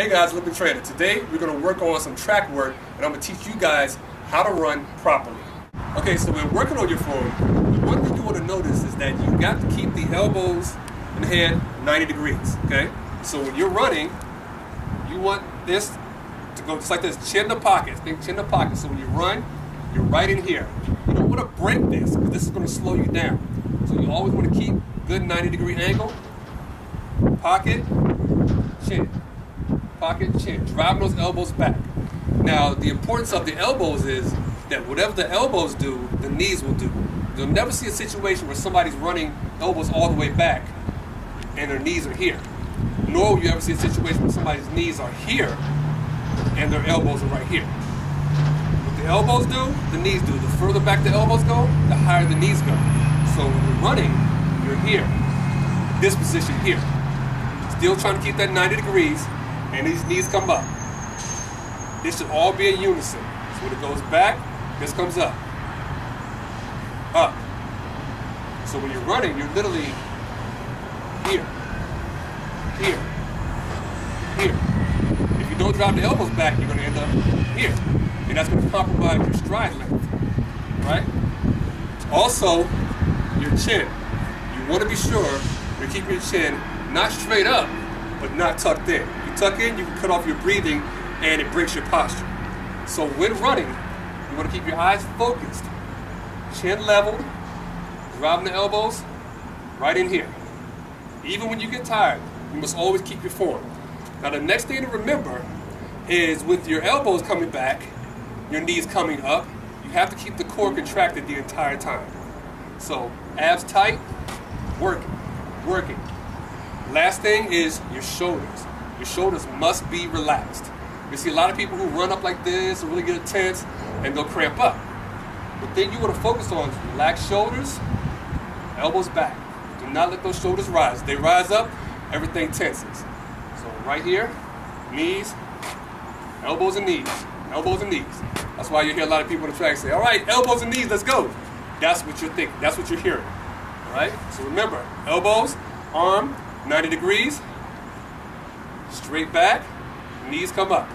Hey guys, Living Trainer. Today we're going to work on some track work and I'm going to teach you guys how to run properly. Okay, so when working on your form, one thing you want to notice is that you got to keep the elbows and the head 90 degrees, okay? So when you're running, you want this to go just like this, chin to pocket. Think chin to pocket. So when you run, you're right in here. You don't want to break this because this is going to slow you down. So you always want to keep good 90-degree angle, pocket, chin. Pocket, chin, driving those elbows back. Now, the importance of the elbows is that whatever the elbows do, the knees will do. You'll never see a situation where somebody's running elbows all the way back and their knees are here. Nor will you ever see a situation where somebody's knees are here and their elbows are right here. What the elbows do, the knees do. The further back the elbows go, the higher the knees go. So when you're running, you're here. This position here. Still trying to keep that 90 degrees. And these knees come up. This should all be in unison. So when it goes back, this comes up. Up. So when you're running, you're literally here. Here. Here. If you don't drive the elbows back, you're going to end up here. And that's going to compromise your stride length. Right? Also, your chin. You want to be sure you're keeping your chin not straight up, but not tucked in. You tuck in, you can cut off your breathing, and it breaks your posture. So when running, you want to keep your eyes focused, chin leveled, driving the elbows right in here. Even when you get tired, you must always keep your form. Now the next thing to remember is with your elbows coming back, your knees coming up, you have to keep the core contracted the entire time. So abs tight, working, working. Last thing is your shoulders. Your shoulders must be relaxed. You see a lot of people who run up like this and really get tense and they'll cramp up. The thing you want to focus on is relax shoulders, elbows back. Do not let those shoulders rise. If they rise up, everything tenses. So right here, knees, elbows and knees, elbows and knees. That's why you hear a lot of people on the track say, all right, elbows and knees, let's go. That's what you're thinking. That's what you're hearing. All right? So remember, elbows, arm, 90 degrees, straight back, knees come up.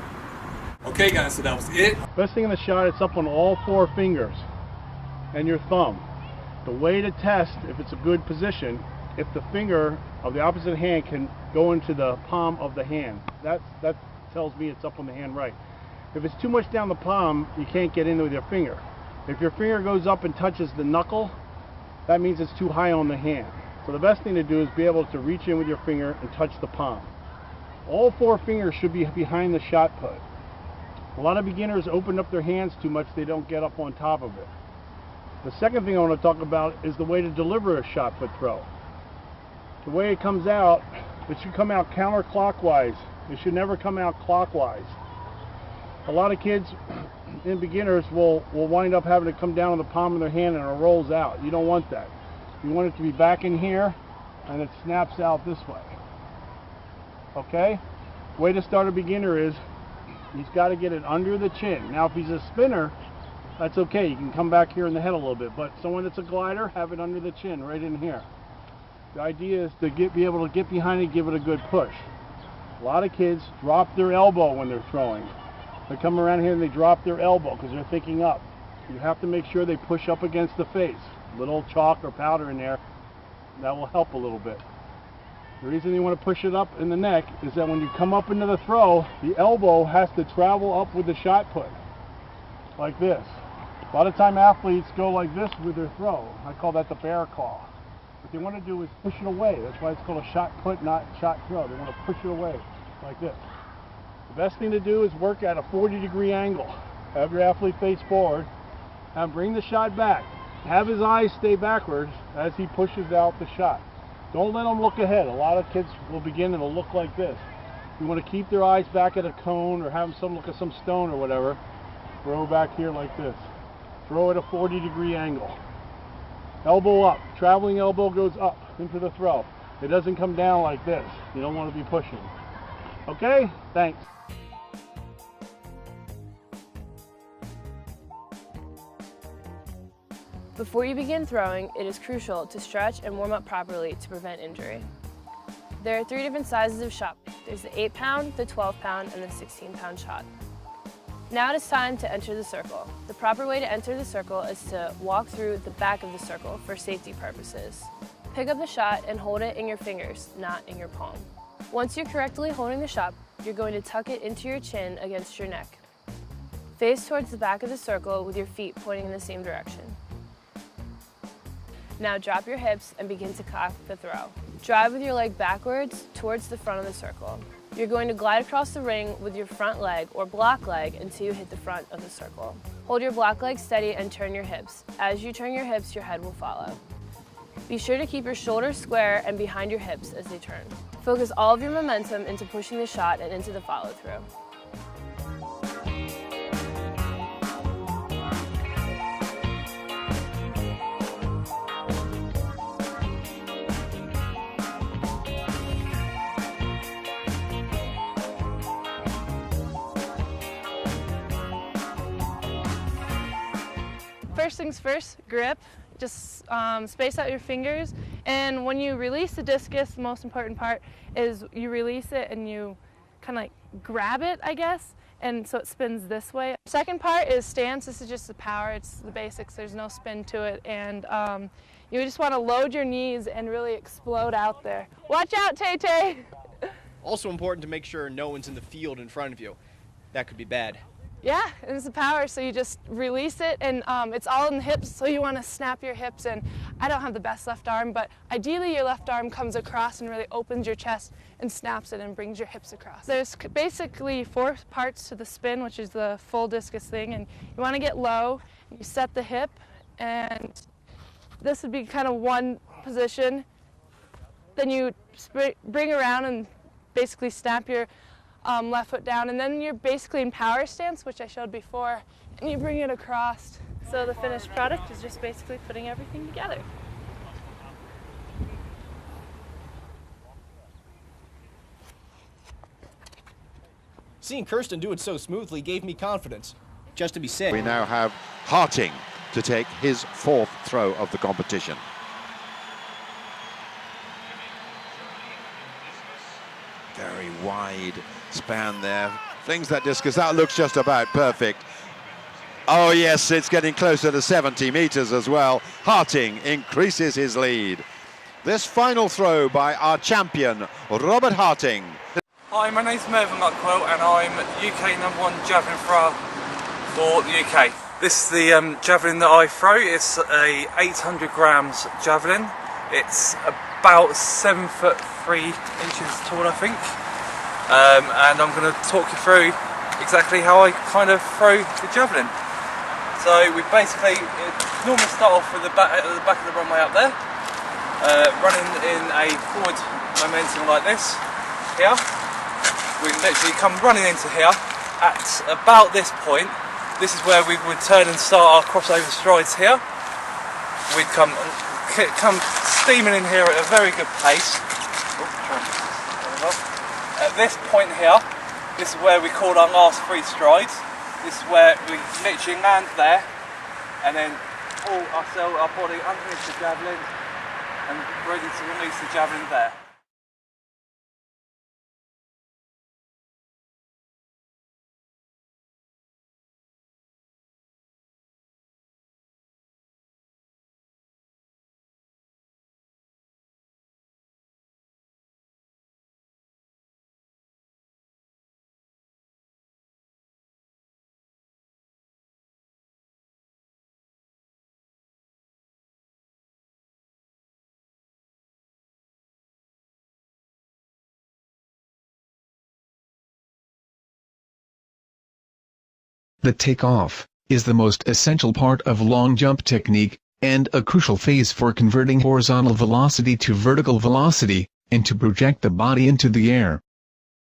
Okay guys, so that was it. Best thing in the shot, it's up on all 4 fingers and your thumb. The way to test if it's a good position, if the finger of the opposite hand can go into the palm of the hand. That tells me it's up on the hand right. If it's too much down the palm, you can't get in with your finger. If your finger goes up and touches the knuckle, that means it's too high on the hand. So the best thing to do is be able to reach in with your finger and touch the palm. All 4 fingers should be behind the shot put. A lot of beginners open up their hands too much, they don't get up on top of it. The second thing I want to talk about is the way to deliver a shot put throw. The way it comes out, it should come out counterclockwise. It should never come out clockwise. A lot of kids and beginners will wind up having to come down on the palm of their hand and it rolls out. You don't want that. You want it to be back in here and it snaps out this way. Okay? Way to start a beginner is he's got to get it under the chin. Now if he's a spinner, that's okay. You can come back here in the head a little bit. But someone that's a glider, have it under the chin, right in here. The idea is to be able to get behind it, give it a good push. A lot of kids drop their elbow when they're throwing. They come around here and they drop their elbow because they're thinking up. You have to make sure they push up against the face. Little chalk or powder in there, that will help a little bit. The reason you want to push it up in the neck is that when you come up into the throw, the elbow has to travel up with the shot put, like this. A lot of time athletes go like this with their throw. I call that the bear claw. What they want to do is push it away. That's why it's called a shot put, not shot throw. They want to push it away, like this. The best thing to do is work at a 40-degree angle. Have your athlete face forward and bring the shot back. Have his eyes stay backwards as he pushes out the shot. Don't let him look ahead. A lot of kids will begin and it'll look like this. You want to keep their eyes back at a cone or have them look at some stone or whatever. Throw back here like this. Throw at a 40-degree angle. Elbow up. Traveling elbow goes up into the throw. It doesn't come down like this. You don't want to be pushing. Okay? Thanks. Before you begin throwing, it is crucial to stretch and warm up properly to prevent injury. There are 3 different sizes of shot. There's the 8-pound, the 12-pound, and the 16-pound shot. Now it is time to enter the circle. The proper way to enter the circle is to walk through the back of the circle for safety purposes. Pick up the shot and hold it in your fingers, not in your palm. Once you're correctly holding the shot, you're going to tuck it into your chin against your neck. Face towards the back of the circle with your feet pointing in the same direction. Now drop your hips and begin to cock the throw. Drive with your leg backwards towards the front of the circle. You're going to glide across the ring with your front leg or block leg until you hit the front of the circle. Hold your block leg steady and turn your hips. As you turn your hips, your head will follow. Be sure to keep your shoulders square and behind your hips as they turn. Focus all of your momentum into pushing the shot and into the follow-through. First things first, grip. Just space out your fingers, and when you release the discus, the most important part is you release it and you kind of like grab it, I guess, and so it spins this way. Second part is stance. This is just the power, it's the basics, there's no spin to it, and you just want to load your knees and really explode out there. Watch out, Tay-Tay! Also important to make sure no one's in the field in front of you. That could be bad. Yeah, it's the power, so you just release it, and it's all in the hips, so you want to snap your hips, and I don't have the best left arm, but ideally your left arm comes across and really opens your chest and snaps it and brings your hips across. There's basically 4 parts to the spin, which is the full discus thing, and you want to get low, you set the hip, and this would be kind of one position. Then you bring around and basically snap your left foot down, and then you're basically in power stance, which I showed before, and you bring it across. So the finished product is just basically putting everything together. Seeing Kirsten do it so smoothly gave me confidence. Just to be said. We now have Harting to take his 4th throw of the competition. Very wide span there. Flings that discus. That looks just about perfect. Oh yes, it's getting closer to 70 meters as well. Harting increases his lead. This final throw by our champion, Robert Harting. Hi, my name's Mervyn Luckwell and I'm UK #1 javelin thrower for the UK. This is the javelin that I throw. It's a 800 grams javelin. It's about 7'3" tall, I think. And I'm going to talk you through exactly how I kind of throw the javelin. So we basically normally start off with the back of the runway up there, running in a forward momentum like this here. We literally come running into here. At about this point, this is where we would turn and start our crossover strides here. We'd come steaming in here at a very good pace. At this point here, this is where we call our last 3 strides. This is where we literally land there and then pull our body underneath the javelin and ready to release the javelin there. The takeoff is the most essential part of long jump technique, and a crucial phase for converting horizontal velocity to vertical velocity, and to project the body into the air.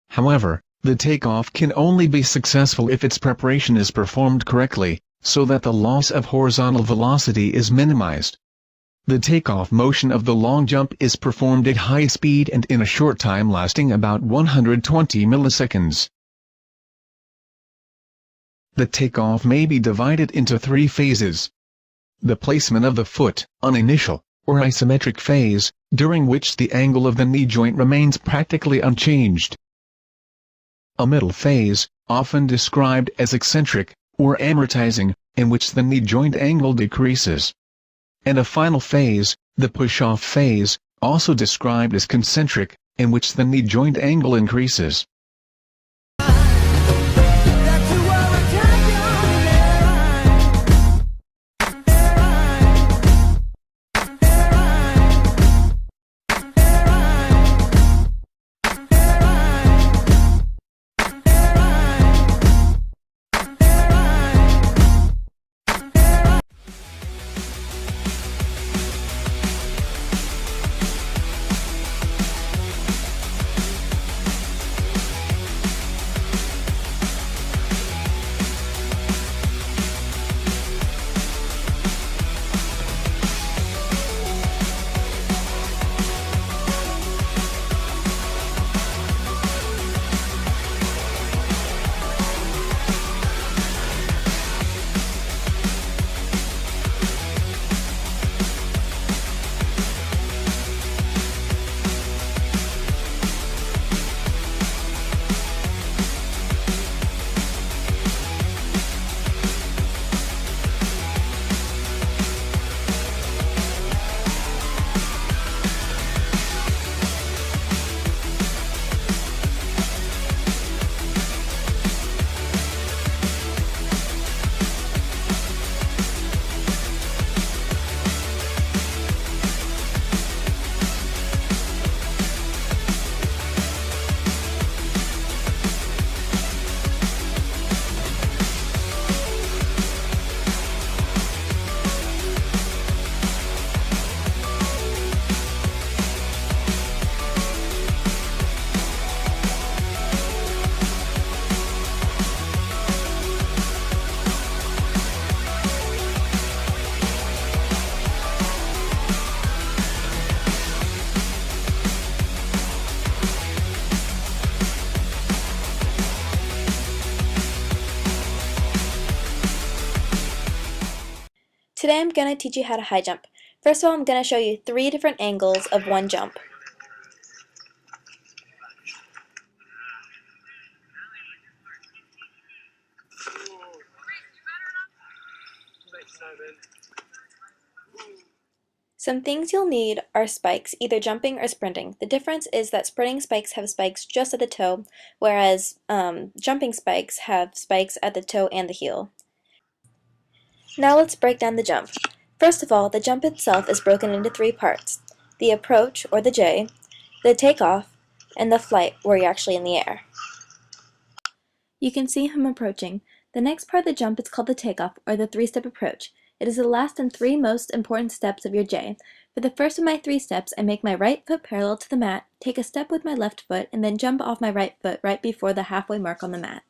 However, the takeoff can only be successful if its preparation is performed correctly, so that the loss of horizontal velocity is minimized. The takeoff motion of the long jump is performed at high speed and in a short time lasting about 120 milliseconds. The takeoff may be divided into 3 phases. The placement of the foot, an initial, or isometric phase, during which the angle of the knee joint remains practically unchanged. a middle phase, often described as eccentric, or amortizing, in which the knee joint angle decreases. And a final phase, the push-off phase, also described as concentric, in which the knee joint angle increases. Today I'm going to teach you how to high jump. First of all, I'm going to show you 3 different angles of one jump. Some things you'll need are spikes, either jumping or sprinting. The difference is that sprinting spikes have spikes just at the toe, whereas jumping spikes have spikes at the toe and the heel. Now let's break down the jump. First of all, the jump itself is broken into 3 parts: the approach, or the J, the takeoff, and the flight, where you're actually in the air. You can see him approaching. The next part of the jump is called the takeoff, or the 3-step approach. It is the last and 3 most important steps of your J. For the first of my 3 steps, I make my right foot parallel to the mat, take a step with my left foot, and then jump off my right foot right before the halfway mark on the mat.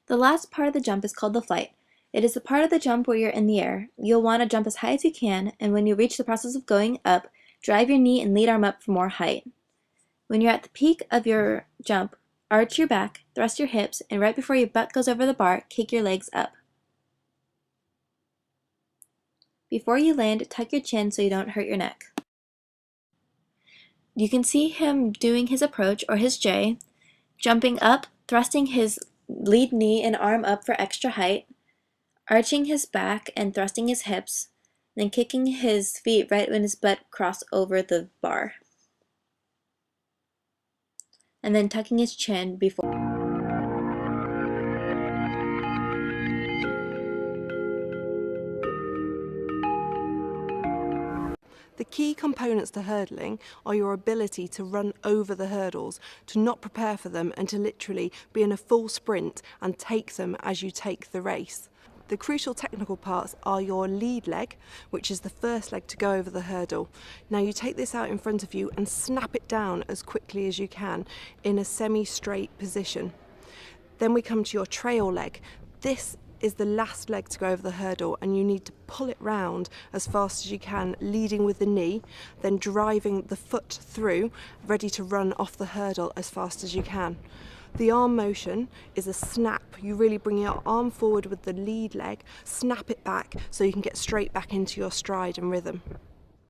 The last part of the jump is called the flight. It is the part of the jump where you're in the air. You'll want to jump as high as you can, and when you reach the process of going up, drive your knee and lead arm up for more height. When you're at the peak of your jump, arch your back, thrust your hips, and right before your butt goes over the bar, kick your legs up. Before you land, tuck your chin so you don't hurt your neck. You can see him doing his approach, or his J, jumping up, thrusting his lead knee and arm up for extra height, arching his back and thrusting his hips, then kicking his feet right when his butt crosses over the bar, and then tucking his chin before. The key components to hurdling are your ability to run over the hurdles, to not prepare for them, and to literally be in a full sprint and take them as you take the race. The crucial technical parts are your lead leg, which is the first leg to go over the hurdle. Now you take this out in front of you and snap it down as quickly as you can in a semi-straight position. Then we come to your trail leg. This is the last leg to go over the hurdle, and you need to pull it round as fast as you can, leading with the knee, then driving the foot through, ready to run off the hurdle as fast as you can. The arm motion is a snap. You really bring your arm forward with the lead leg, snap it back so you can get straight back into your stride and rhythm.